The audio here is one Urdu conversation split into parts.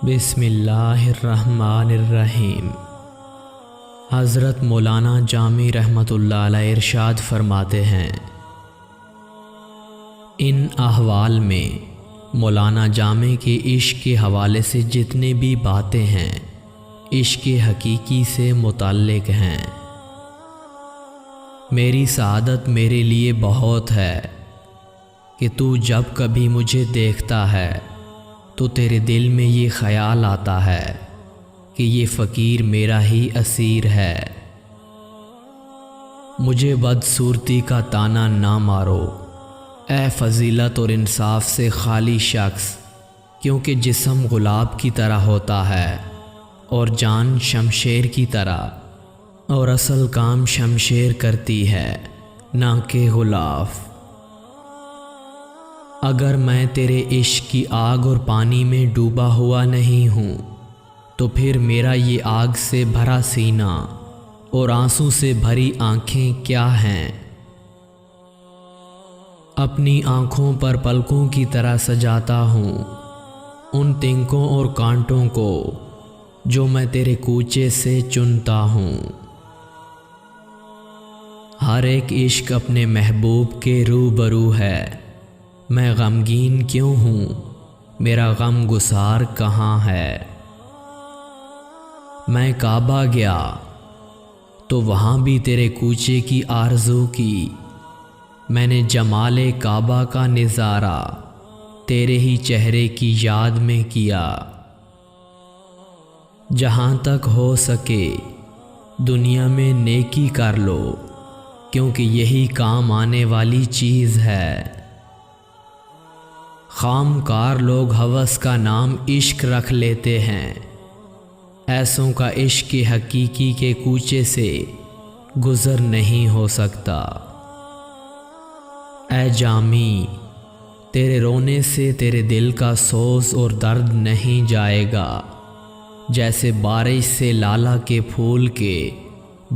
بسم اللہ الرحمن الرحیم۔ حضرت مولانا جامی رحمۃ اللہ علیہ ارشاد فرماتے ہیں، ان احوال میں مولانا جامی کے عشق کے حوالے سے جتنے بھی باتیں ہیں عشق حقیقی سے متعلق ہیں۔ میری سعادت میرے لیے بہت ہے کہ تو جب کبھی مجھے دیکھتا ہے تو تیرے دل میں یہ خیال آتا ہے کہ یہ فقیر میرا ہی اسیر ہے۔ مجھے بدصورتی کا طعنہ نہ مارو اے فضیلت اور انصاف سے خالی شخص، کیونکہ جسم گلاب کی طرح ہوتا ہے اور جان شمشیر کی طرح، اور اصل کام شمشیر کرتی ہے نہ کہ غلاف۔ اگر میں تیرے عشق کی آگ اور پانی میں ڈوبا ہوا نہیں ہوں تو پھر میرا یہ آگ سے بھرا سینہ اور آنسوں سے بھری آنکھیں کیا ہیں؟ اپنی آنکھوں پر پلکوں کی طرح سجاتا ہوں ان تنکوں اور کانٹوں کو جو میں تیرے کوچے سے چنتا ہوں۔ ہر ایک عشق اپنے محبوب کے روبرو ہے، میں غمگین کیوں ہوں، میرا غم گسار کہاں ہے؟ میں کعبہ گیا تو وہاں بھی تیرے کوچے کی آرزو کی، میں نے جمال کعبہ کا نظارہ تیرے ہی چہرے کی یاد میں کیا۔ جہاں تک ہو سکے دنیا میں نیکی کر لو، کیونکہ یہی کام آنے والی چیز ہے۔ خام کار لوگ ہوس کا نام عشق رکھ لیتے ہیں، ایسوں کا عشق حقیقی کے کوچے سے گزر نہیں ہو سکتا۔ اے جامی، تیرے رونے سے تیرے دل کا سوز اور درد نہیں جائے گا، جیسے بارش سے لالا کے پھول کے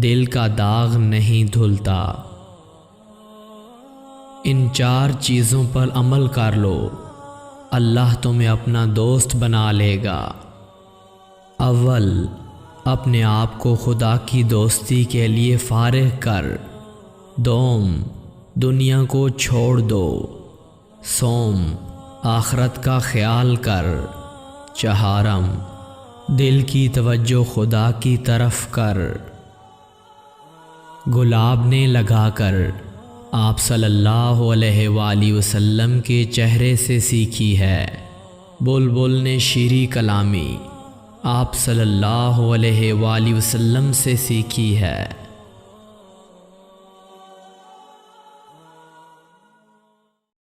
دل کا داغ نہیں دھلتا۔ ان 4 چیزوں پر عمل کر لو، اللہ تمہیں اپنا دوست بنا لے گا۔ اول، اپنے آپ کو خدا کی دوستی کے لیے فارغ کر۔ دوم، دنیا کو چھوڑ دو۔ سوم، آخرت کا خیال کر۔ چہارم، دل کی توجہ خدا کی طرف کر۔ گلاب نے لگا کر آپ صلی اللہ علیہ وآلہ وسلم کے چہرے سے سیکھی ہے، بلبل نے شیریں کلامی آپ صلی اللہ علیہ وآلہ وسلم سے سیکھی ہے۔